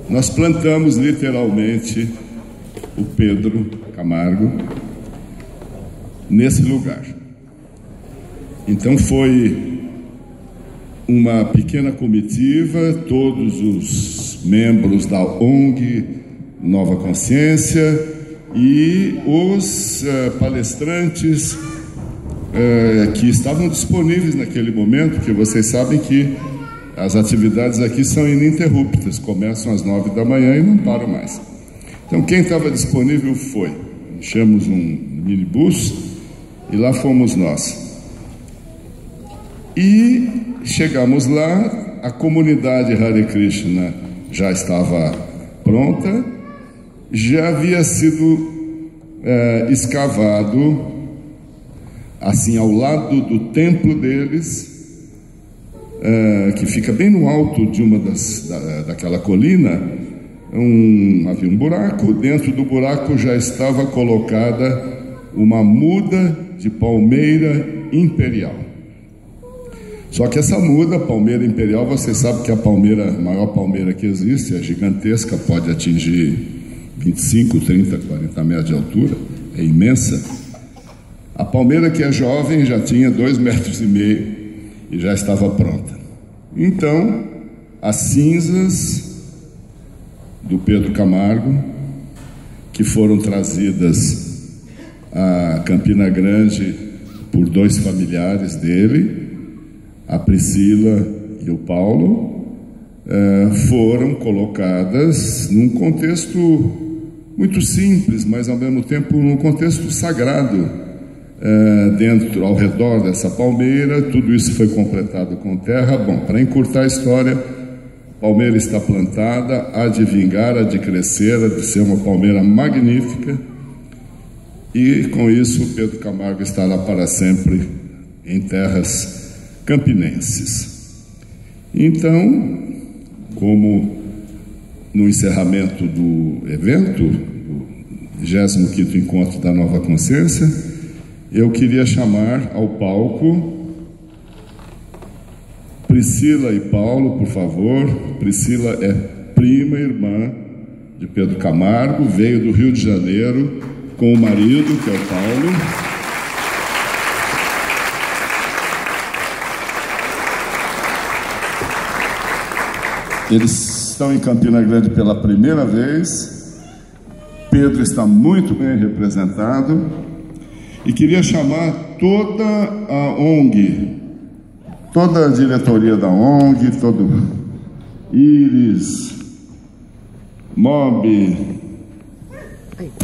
nós plantamos literalmente o Pedro Camargo nesse lugar. Então foi uma pequena comitiva, todos os membros da ONG Nova Consciência e os palestrantes que estavam disponíveis naquele momento, porque vocês sabem que as atividades aqui são ininterruptas, começam às 9 da manhã e não param mais. Então quem estava disponível foi, enchemos um minibus e lá fomos nós. E chegamos lá, a comunidade Hare Krishna já estava pronta, já havia sido escavado, assim, ao lado do templo deles, que fica bem no alto de uma daquela colina, havia um buraco, dentro do buraco já estava colocada uma muda de palmeira imperial. Só que essa muda, palmeira imperial, você sabe que a maior palmeira que existe, é gigantesca, pode atingir 25, 30, 40 metros de altura, é imensa. A palmeira que é jovem já tinha 2,5 metros e já estava pronta. Então, as cinzas do Pedro Camargo, que foram trazidas a Campina Grande por 2 familiares dele, a Priscila e o Paulo, foram colocadas num contexto muito simples, mas ao mesmo tempo num contexto sagrado, ao redor dessa palmeira. Tudo isso foi completado com terra. Bom, para encurtar a história, a palmeira está plantada, há de vingar, há de crescer, há de ser uma palmeira magnífica, e com isso Pedro Camargo estará para sempre em terras campinenses. Então, como no encerramento do evento, do 25º Encontro da Nova Consciência, eu queria chamar ao palco Priscila e Paulo, por favor. Priscila é prima irmã de Pedro Camargo, veio do Rio de Janeiro com o marido, que é o Paulo. Eles estão em Campina Grande pela primeira vez. Pedro está muito bem representado. E queria chamar toda a ONG, toda a diretoria da ONG, todo Iris, Mob,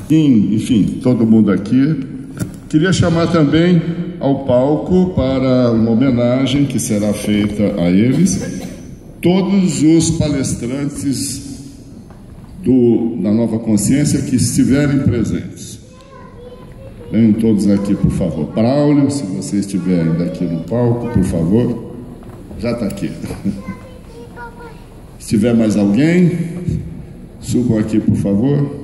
Kim, enfim, todo mundo aqui. Queria chamar também ao palco para uma homenagem que será feita a eles, todos os palestrantes da Nova Consciência que estiverem presentes. Venham todos aqui, por favor. Braulio, se você estiver ainda aqui no palco, por favor. Já está aqui. Se tiver mais alguém, subam aqui, por favor.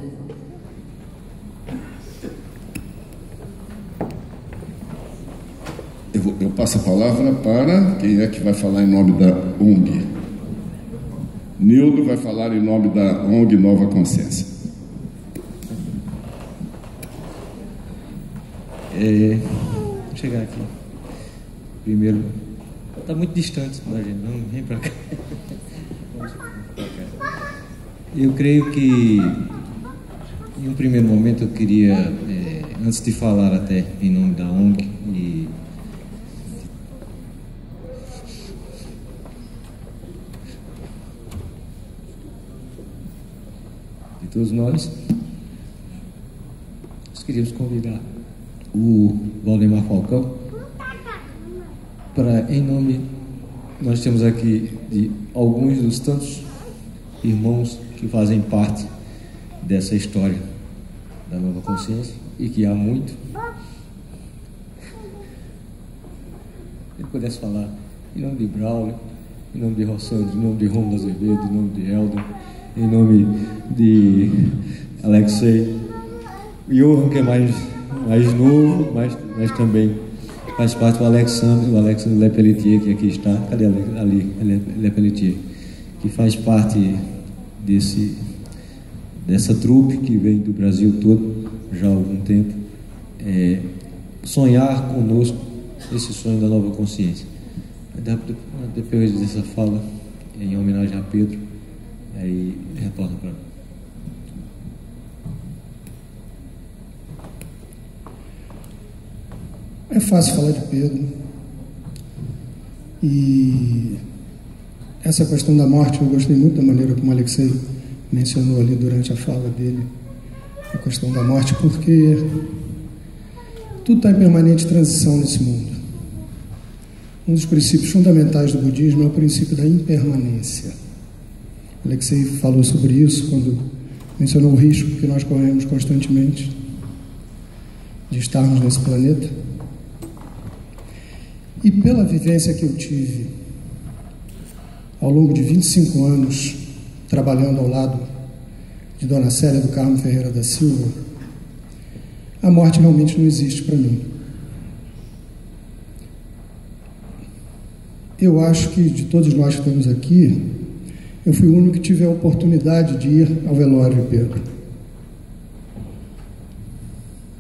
Eu passo a palavra para quem é que vai falar em nome da ONG. Nildo vai falar em nome da ONG Nova Consciência. Vou chegar aqui. Primeiro, está muito distante da gente, não vem para cá. Eu creio que, em um primeiro momento, eu queria, antes de falar até em nome da ONG e de todos nós queríamos convidar o Valdemar Falcão para, em nome, nós temos aqui de alguns dos tantos irmãos que fazem parte dessa história da Nova Consciência, e que há muito. Ele pudesse falar em nome de Braulio, em nome de Rossandro, em nome de Romulo Azevedo, em nome de Helder, em nome de Alexei, e Johan, que é mais novo, mas também faz parte do Alexandre Lepelletier, que aqui está. Cadê ali? Lepelletier, que faz parte dessa trupe que vem do Brasil todo já há algum tempo, sonhar conosco esse sonho da nova consciência. Depois dessa fala, em homenagem a Pedro, aí retorna para mim. É fácil falar de Pedro, e essa questão da morte eu gostei muito da maneira como o Alexei mencionou ali durante a fala dele, a questão da morte, porque tudo está em permanente transição nesse mundo. Um dos princípios fundamentais do budismo é o princípio da impermanência. O Alexei falou sobre isso quando mencionou o risco que nós corremos constantemente de estarmos nesse planeta. E pela vivência que eu tive ao longo de 25 anos trabalhando ao lado de Dona Célia do Carmo Ferreira da Silva, a morte realmente não existe para mim. Eu acho que de todos nós que estamos aqui, eu fui o único que tive a oportunidade de ir ao velório de Pedro.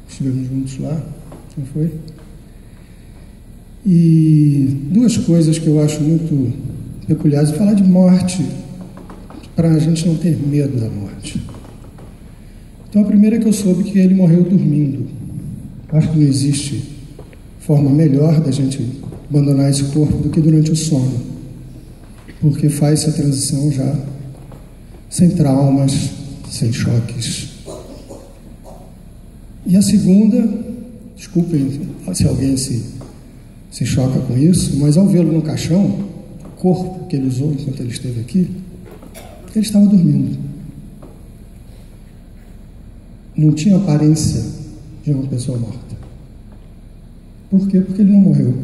Estivemos juntos lá, não foi? E duas coisas que eu acho muito peculiares. Falar de morte, para a gente não ter medo da morte. Então, a primeira é que eu soube que ele morreu dormindo. Acho que não existe forma melhor da gente abandonar esse corpo do que durante o sono, porque faz essa transição já sem traumas, sem choques. E a segunda, desculpem se alguém se choca com isso, mas ao vê-lo no caixão, o corpo que ele usou enquanto ele esteve aqui, ele estava dormindo. Não tinha aparência de uma pessoa morta. Por quê? Porque ele não morreu.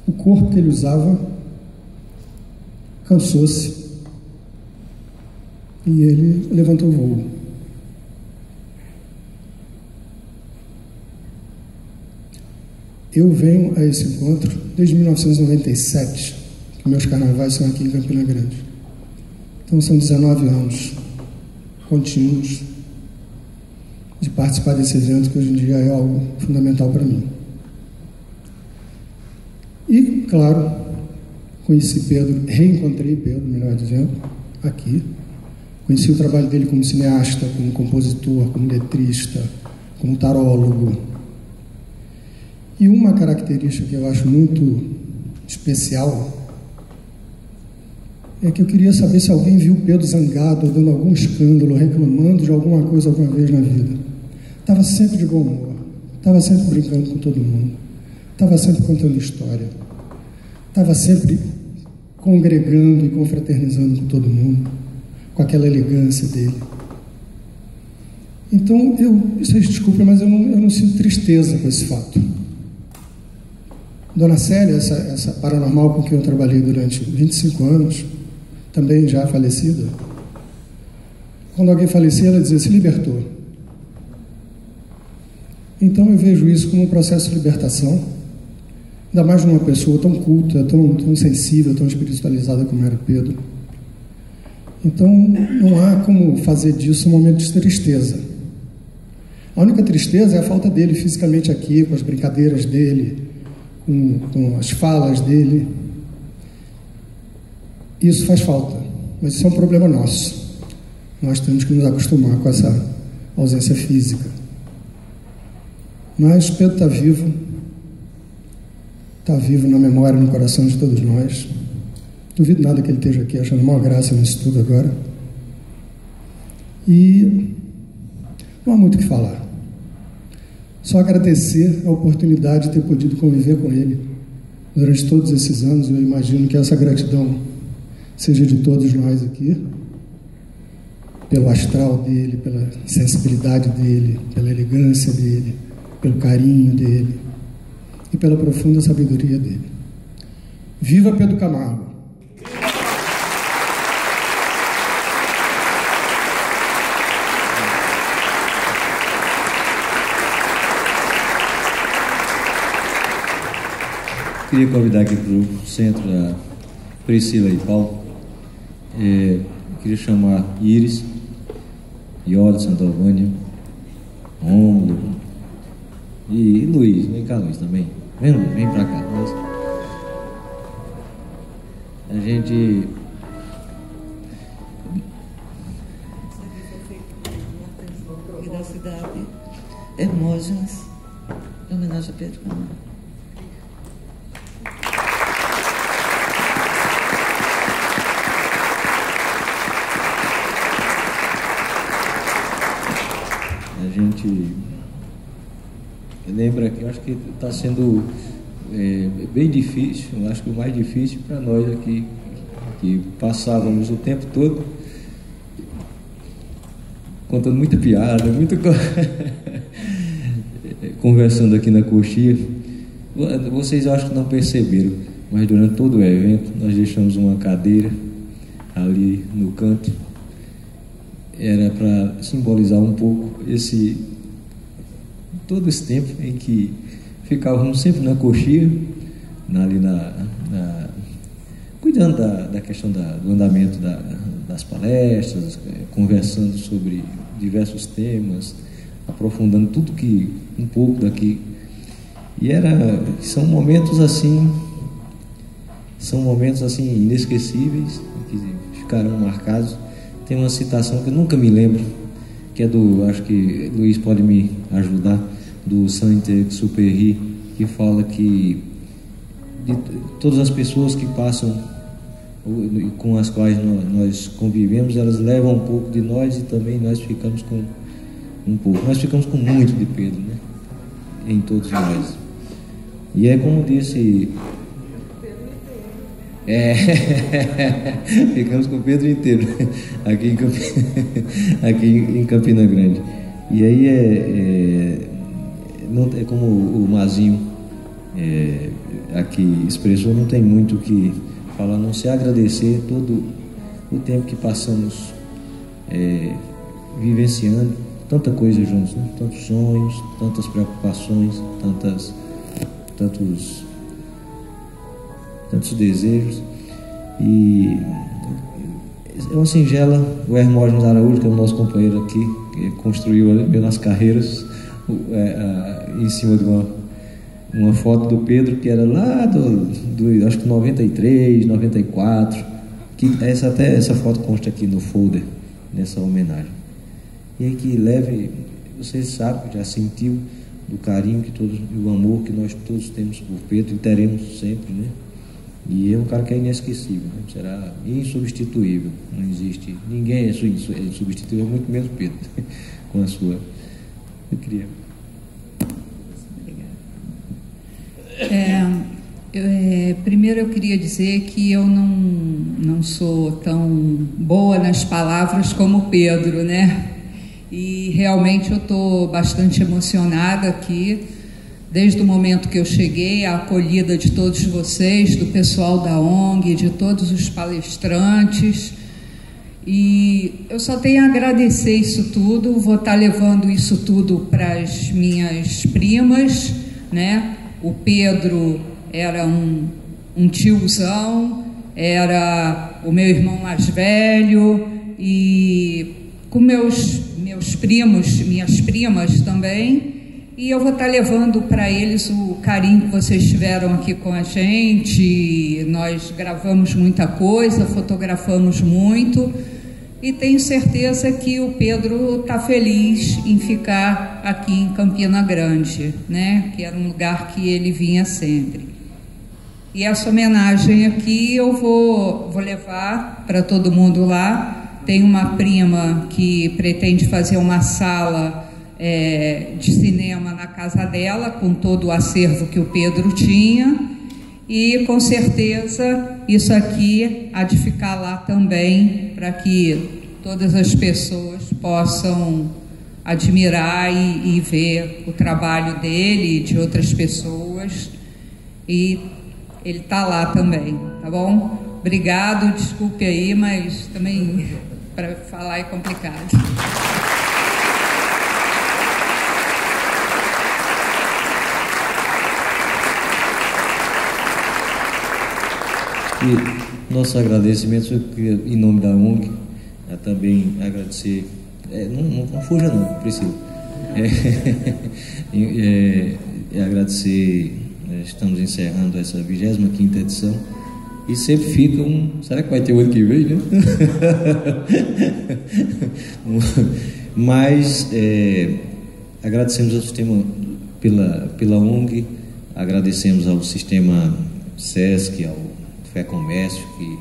O corpo que ele usava cansou-se e ele levantou o voo. Eu venho a esse encontro desde 1997, que meus carnavais são aqui em Campina Grande. Então são 19 anos contínuos de participar desse evento, que hoje em dia é algo fundamental para mim. E, claro, conheci Pedro, reencontrei Pedro, melhor dizendo, aqui. Conheci o trabalho dele como cineasta, como compositor, como letrista, como tarólogo. E uma característica que eu acho muito especial é que eu queria saber se alguém viu Pedro zangado, dando algum escândalo, reclamando de alguma coisa alguma vez na vida. Estava sempre de bom humor, estava sempre brincando com todo mundo, estava sempre contando história, estava sempre congregando e confraternizando com todo mundo, com aquela elegância dele. Então, vocês desculpem, mas eu não sinto tristeza com esse fato. Dona Célia, essa paranormal com quem eu trabalhei durante 25 anos, também já falecida, quando alguém falecia, ela dizia: se libertou. Então eu vejo isso como um processo de libertação, ainda mais de uma pessoa tão culta, tão sensível, tão espiritualizada como era Pedro. Então não há como fazer disso um momento de tristeza. A única tristeza é a falta dele fisicamente aqui, com as brincadeiras dele, com as falas dele. Isso faz falta, mas isso é um problema nosso. Nós temos que nos acostumar com essa ausência física. Mas Pedro está vivo na memória e no coração de todos nós. Duvido nada que ele esteja aqui achando maior graça nisso tudo agora. E não há muito o que falar. Só agradecer a oportunidade de ter podido conviver com ele durante todos esses anos. Eu imagino que essa gratidão seja de todos nós aqui, pelo astral dele, pela sensibilidade dele, pela elegância dele, pelo carinho dele e pela profunda sabedoria dele. Viva Pedro Camargo! Queria convidar aqui para o centro a Priscila e Paulo, Eu queria chamar Iris, Iole, Santolvânia, Rômulo e Luiz. Vem cá, Luiz, também. Vem pra cá. A gente... Da cidade Hermógenes, em homenagem a Pedro Camargo. A gente lembra que eu acho que está sendo bem difícil, eu acho que o mais difícil para nós aqui, que passávamos o tempo todo contando muita piada, conversando aqui na coxinha. Vocês acho que não perceberam, mas durante todo o evento nós deixamos uma cadeira ali no canto. Era para simbolizar um pouco todo esse tempo em que ficávamos sempre na coxinha, cuidando da questão do andamento das palestras, conversando sobre diversos temas, aprofundando tudo um pouco daqui. E são momentos assim inesquecíveis, que ficaram marcados. Tem uma citação que eu nunca me lembro, que é acho que Luiz pode me ajudar, do Saint-Exupéry, que fala que de todas as pessoas que passam, com as quais nós convivemos, elas levam um pouco de nós e também nós ficamos com um pouco. Nós ficamos com muito de Pedro, né? Em todos nós. E é como disse... ficamos com o Pedro inteiro aqui em Campina Grande. E aí não é como o Mazinho aqui expressou, não tem muito o que falar, a não ser agradecer todo o tempo que passamos vivenciando tanta coisa juntos, né? Tantos sonhos, tantas preocupações, tantos desejos. E é uma singela. O Hermógenes Araújo, que é o nosso companheiro aqui, que construiu ali pelas carreiras, em cima de uma foto do Pedro, que era lá do acho que 93, 94, que até essa foto consta aqui no folder, nessa homenagem. E aí que você sabe, já sentiu do carinho e o amor que nós todos temos por Pedro e teremos sempre, né? E é um cara que é inesquecível, né? Será insubstituível. Não existe, ninguém é insubstituível, muito menos Pedro, com a sua. Eu queria. Primeiro eu queria dizer que eu não sou tão boa nas palavras como o Pedro, né? E realmente eu estou bastante emocionada aqui. Desde o momento que eu cheguei, a acolhida de todos vocês, do pessoal da ONG, de todos os palestrantes. E eu só tenho a agradecer isso tudo. Vou estar levando isso tudo para as minhas primas, né? O Pedro era um tiozão, era o meu irmão mais velho, e com meus primos, minhas primas também. E eu vou estar levando para eles o carinho que vocês tiveram aqui com a gente. Nós gravamos muita coisa, fotografamos muito, e tenho certeza que o Pedro está feliz em ficar aqui em Campina Grande, né? Que era um lugar que ele vinha sempre. E essa homenagem aqui eu vou levar para todo mundo lá. Tem uma prima que pretende fazer uma sala de cinema na casa dela, com todo o acervo que o Pedro tinha, e com certeza isso aqui há de ficar lá também, para que todas as pessoas possam admirar e ver o trabalho dele e de outras pessoas, e ele está lá também, tá bom? Obrigado, desculpe aí, mas também para falar é complicado. E nossos agradecimentos, eu queria, em nome da ONG, também agradecer. Não fuja não, Priscila. Agradecer, estamos encerrando essa 25ª edição. E sempre fica será que vai ter o ano que vem, né? Mas agradecemos ao sistema pela ONG, agradecemos ao sistema SESC, ao Fé Comércio, que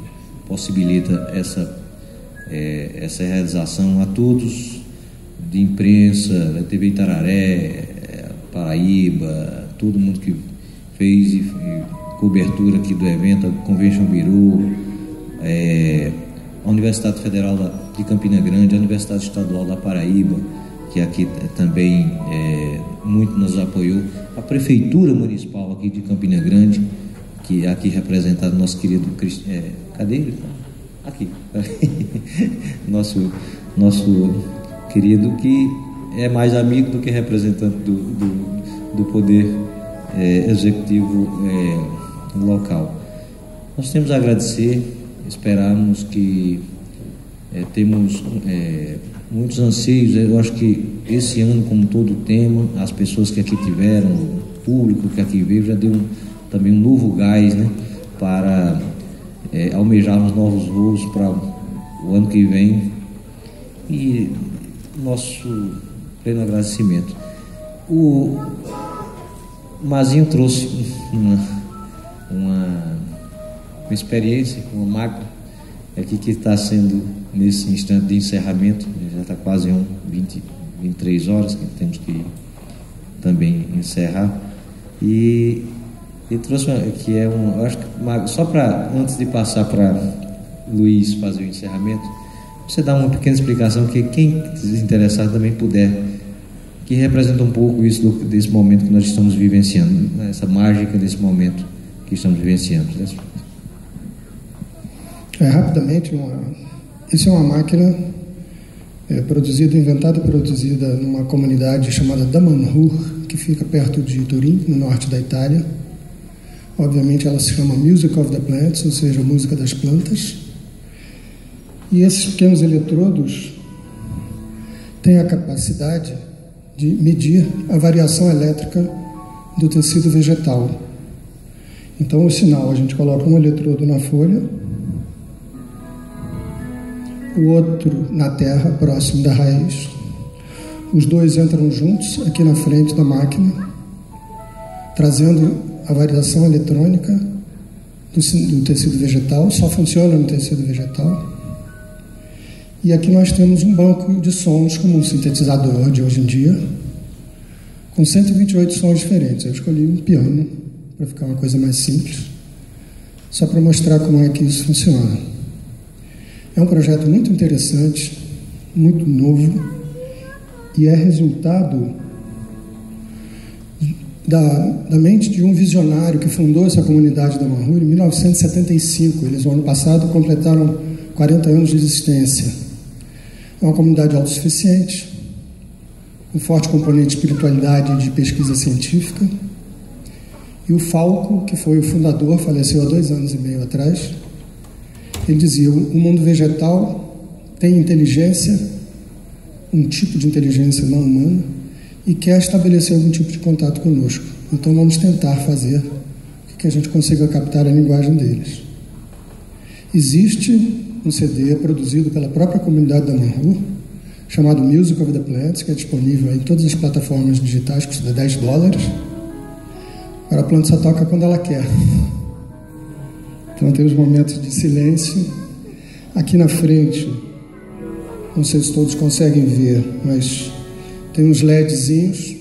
possibilita essa realização, a todos de imprensa, da TV Itararé, Paraíba, todo mundo que fez cobertura aqui do evento, a Convention Bureau, a Universidade Federal de Campina Grande, a Universidade Estadual da Paraíba, que aqui também muito nos apoiou, a Prefeitura Municipal aqui de Campina Grande, que aqui representado nosso querido cadê ele? Aqui nosso querido, que é mais amigo do que representante do poder executivo local. Nós temos a agradecer, esperarmos que temos muitos anseios. Eu acho que esse ano, como todo o tema, as pessoas que aqui tiveram, o público que aqui veio, já deu também um novo gás, né, para almejarmos novos voos para o ano que vem. E nosso pleno agradecimento. O Mazinho trouxe uma experiência, uma máquina aqui que está sendo nesse instante de encerramento, já está quase 23 horas que temos que também encerrar, e trouxe que eu acho que só para, antes de passar para Luiz fazer o encerramento, você dá uma pequena explicação que quem se interessar também puder, que representa um pouco isso desse momento que nós estamos vivenciando, né? Essa mágica desse momento que estamos vivenciando. Rapidamente, isso é uma máquina inventada e produzida numa comunidade chamada Damanhur, que fica perto de Turim, no norte da Itália. Obviamente ela se chama Music of the Plants, ou seja, música das plantas. E esses pequenos eletrodos têm a capacidade de medir a variação elétrica do tecido vegetal. Então, o sinal, a gente coloca um eletrodo na folha, o outro na terra, próximo da raiz. Os dois entram juntos aqui na frente da máquina, trazendo a variação eletrônica do tecido vegetal. Só funciona no tecido vegetal. E aqui nós temos um banco de sons, como um sintetizador de hoje em dia, com 128 sons diferentes. Eu escolhi um piano, para ficar uma coisa mais simples, só para mostrar como é que isso funciona. É um projeto muito interessante, muito novo, e é resultado da mente de um visionário que fundou essa comunidade da Damanhur em 1975. Eles, no ano passado, completaram 40 anos de existência. É uma comunidade autossuficiente, com forte componente de espiritualidade e de pesquisa científica. E o Falco, que foi o fundador, faleceu há 2 anos e meio atrás, ele dizia: o mundo vegetal tem inteligência, um tipo de inteligência não humana, e quer estabelecer algum tipo de contato conosco. Então vamos tentar fazer que a gente consiga captar a linguagem deles. Existe um CD produzido pela própria comunidade da Damanhur, chamado Music of the Plants, que é disponível em todas as plataformas digitais, custa $10. Agora a planta só toca quando ela quer. Então temos momentos de silêncio. Aqui na frente, não sei se todos conseguem ver, mas tem uns LEDzinhos.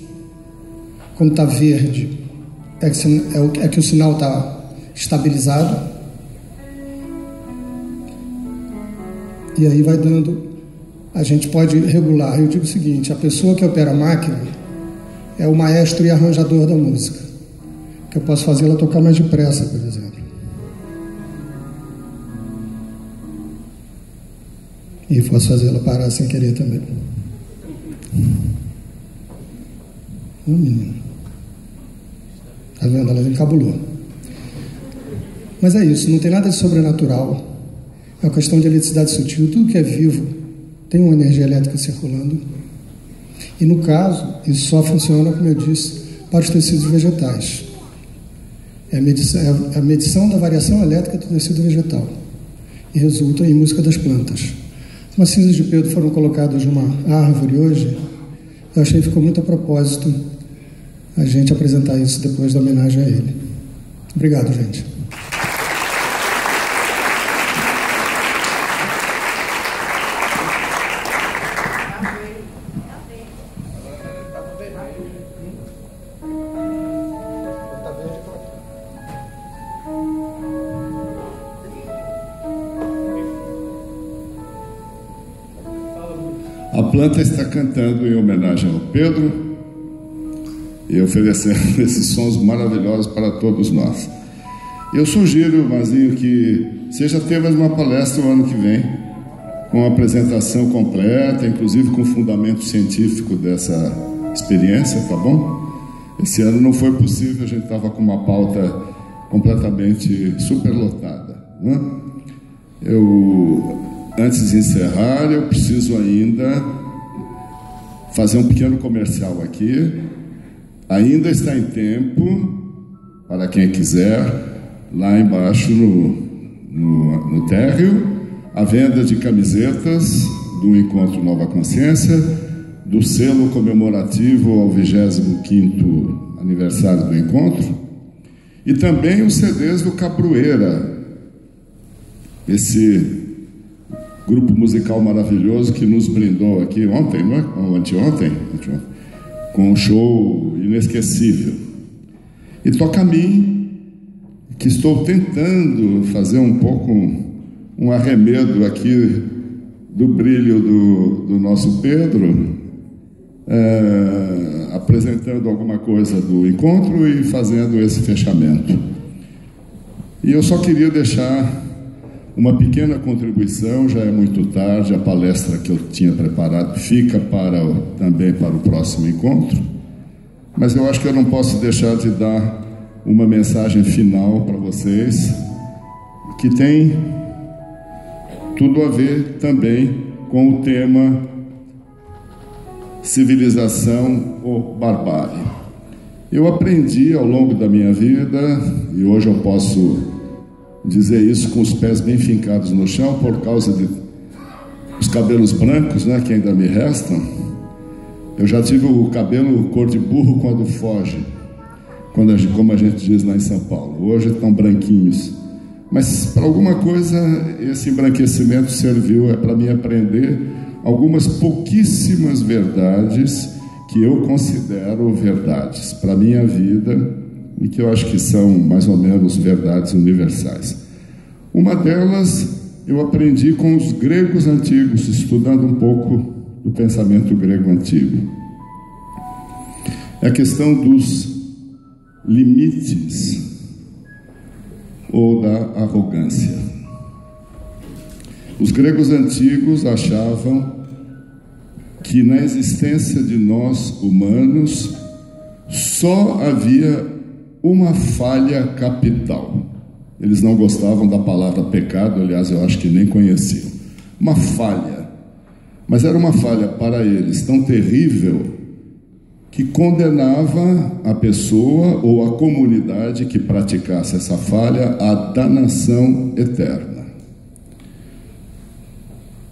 Quando está verde, é que o sinal está estabilizado. E aí vai dando, a gente pode regular. Eu digo o seguinte: a pessoa que opera a máquina é o maestro e arranjador da música, que eu posso fazer ela tocar mais depressa, por exemplo. E posso fazer ela parar sem querer também. Menino. Tá vendo? Ela encabulou. Mas é isso, não tem nada de sobrenatural. É uma questão de eletricidade sutil. Tudo que é vivo tem uma energia elétrica circulando. E no caso, isso só funciona, como eu disse, para os tecidos vegetais. É a medição da variação elétrica do tecido vegetal. E resulta em música das plantas. Como as cinzas de Pedro foram colocadas numa árvore hoje, eu achei que ficou muito a propósito a gente apresentar isso depois da homenagem a ele. Obrigado, gente. A planta está cantando em homenagem ao Pedro e oferecendo esses sons maravilhosos para todos nós. Eu sugiro, Mazinho, que seja tema de uma palestra o ano que vem, com a apresentação completa, inclusive com o fundamento científico dessa experiência, tá bom? Esse ano não foi possível, a gente estava com uma pauta completamente superlotada, né? Antes de encerrar, eu preciso ainda fazer um pequeno comercial aqui. Ainda está em tempo, para quem quiser, lá embaixo no térreo, a venda de camisetas do Encontro Nova Consciência, do selo comemorativo ao 25º aniversário do Encontro, e também os CDs do Capoeira, esse grupo musical maravilhoso que nos brindou aqui ontem, não é? Ou anteontem, com um show inesquecível. E toca a mim, que estou tentando fazer um pouco um arremedo aqui do brilho do nosso Pedro, apresentando alguma coisa do encontro e fazendo esse fechamento. E eu só queria deixar uma pequena contribuição, já é muito tarde, a palestra que eu tinha preparado fica também para o próximo encontro, mas eu acho que eu não posso deixar de dar uma mensagem final para vocês, que tem tudo a ver também com o tema civilização ou barbárie. Eu aprendi ao longo da minha vida, e hoje eu posso dizer isso com os pés bem fincados no chão, por causa dos cabelos brancos, né, que ainda me restam. Eu já tive o cabelo cor de burro quando foge, como a gente diz lá em São Paulo. Hoje estão branquinhos. Mas para alguma coisa esse embranquecimento serviu para mim aprender algumas pouquíssimas verdades que eu considero verdades para a minha vida, e que eu acho que são mais ou menos verdades universais. Uma delas eu aprendi com os gregos antigos, estudando um pouco do pensamento grego antigo. É a questão dos limites ou da arrogância. Os gregos antigos achavam que na existência de nós humanos só havia uma falha capital. Eles não gostavam da palavra pecado, aliás, eu acho que nem conheciam. Uma falha. Mas era uma falha para eles tão terrível que condenava a pessoa ou a comunidade que praticasse essa falha à danação eterna.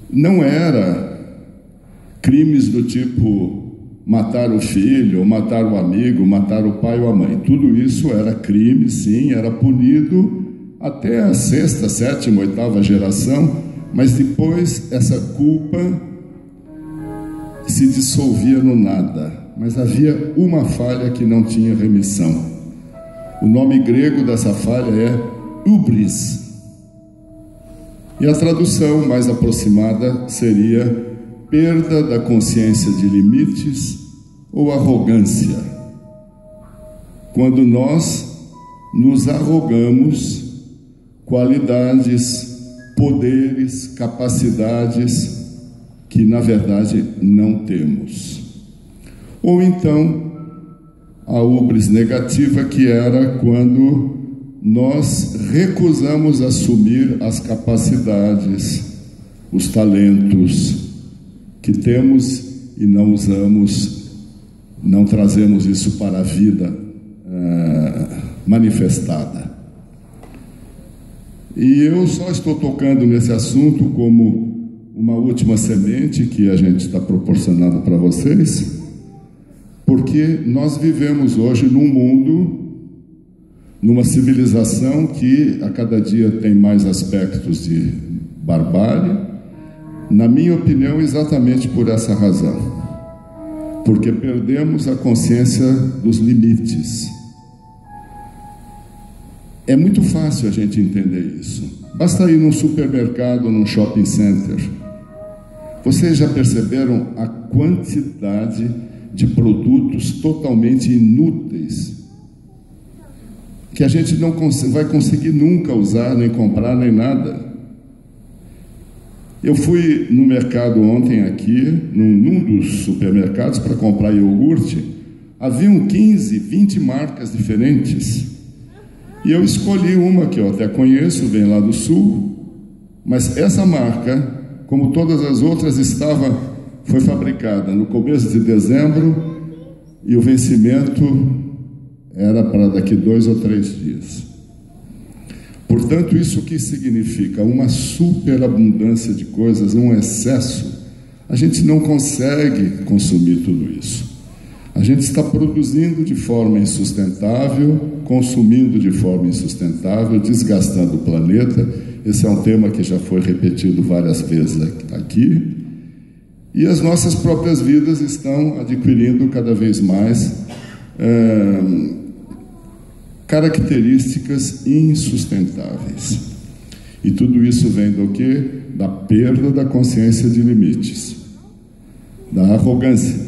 Não era crimes do tipo matar o filho, ou matar o amigo, matar o pai ou a mãe. Tudo isso era crime, sim, era punido até a 6ª, 7ª, 8ª geração, mas depois essa culpa se dissolvia no nada. Mas havia uma falha que não tinha remissão. O nome grego dessa falha é hubris. E a tradução mais aproximada seria perda da consciência de limites ou arrogância. Quando nós nos arrogamos qualidades, poderes, capacidades que na verdade não temos. Ou então a hubris negativa, que era quando nós recusamos assumir as capacidades, os talentos que temos e não usamos, não trazemos isso para a vida manifestada. E eu só estou tocando nesse assunto como uma última semente que a gente está proporcionando para vocês, porque nós vivemos hoje num mundo, numa civilização que a cada dia tem mais aspectos de barbárie, na minha opinião, exatamente por essa razão, porque perdemos a consciência dos limites. É muito fácil a gente entender isso. Basta ir num supermercado, num shopping center. Vocês já perceberam a quantidade de produtos totalmente inúteis que a gente não vai conseguir nunca usar, nem comprar, nem nada? Eu fui no mercado ontem aqui, num dos supermercados, para comprar iogurte. Haviam 15, 20 marcas diferentes. E eu escolhi uma que eu até conheço, vem lá do sul, mas essa marca, como todas as outras, foi fabricada no começo de dezembro e o vencimento era para daqui 2 ou 3 dias. Portanto, isso que significa uma superabundância de coisas, um excesso. A gente não consegue consumir tudo isso. A gente está produzindo de forma insustentável, consumindo de forma insustentável, desgastando o planeta. Esse é um tema que já foi repetido várias vezes aqui. E as nossas próprias vidas estão adquirindo cada vez mais características insustentáveis. E tudo isso vem do quê? Da perda da consciência de limites, da arrogância.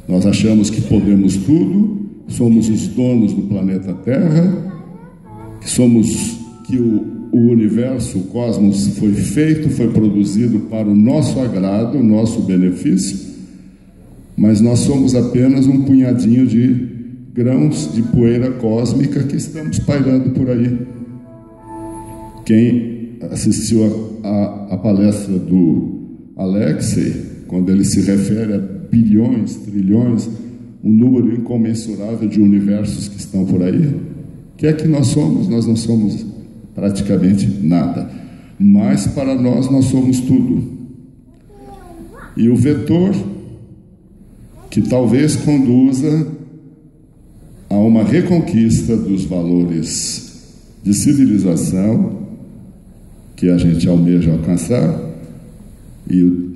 Nós achamos que podemos tudo, somos os donos do planeta Terra, que o universo, o cosmos foi feito, foi produzido para o nosso agrado, o nosso benefício, mas nós somos apenas um punhadinho de grãos de poeira cósmica que estamos pairando por aí. Quem assistiu a palestra do Alexei, quando ele se refere a bilhões, trilhões, um número incomensurável de universos que estão por aí, o que é que nós somos? Nós não somos praticamente nada, mas para nós somos tudo. E o vetor que talvez conduza a uma reconquista dos valores de civilização que a gente almeja alcançar, e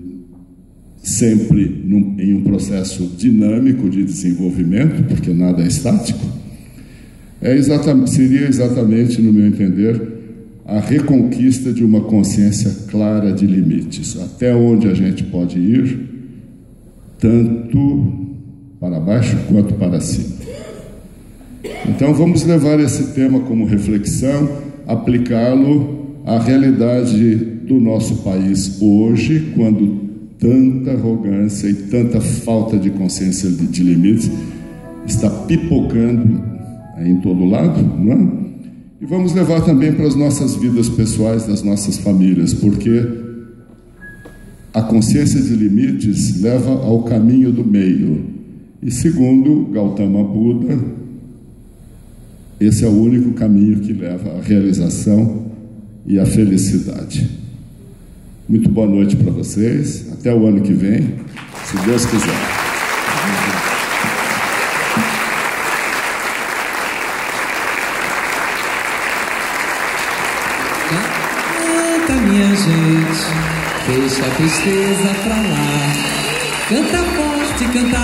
sempre em um processo dinâmico de desenvolvimento, porque nada é estático, seria exatamente, no meu entender, a reconquista de uma consciência clara de limites, até onde a gente pode ir, tanto para baixo quanto para cima. Então vamos levar esse tema como reflexão, aplicá-lo à realidade do nosso país hoje, quando tanta arrogância e tanta falta de consciência de limites está pipocando em todo lado, não é? E vamos levar também para as nossas vidas pessoais, das nossas famílias, porque a consciência de limites leva ao caminho do meio. E segundo Gautama Buda, esse é o único caminho que leva à realização e à felicidade. Muito boa noite para vocês. Até o ano que vem, se Deus quiser. Canta, minha gente, deixa a tristeza pra lá. Canta forte, canta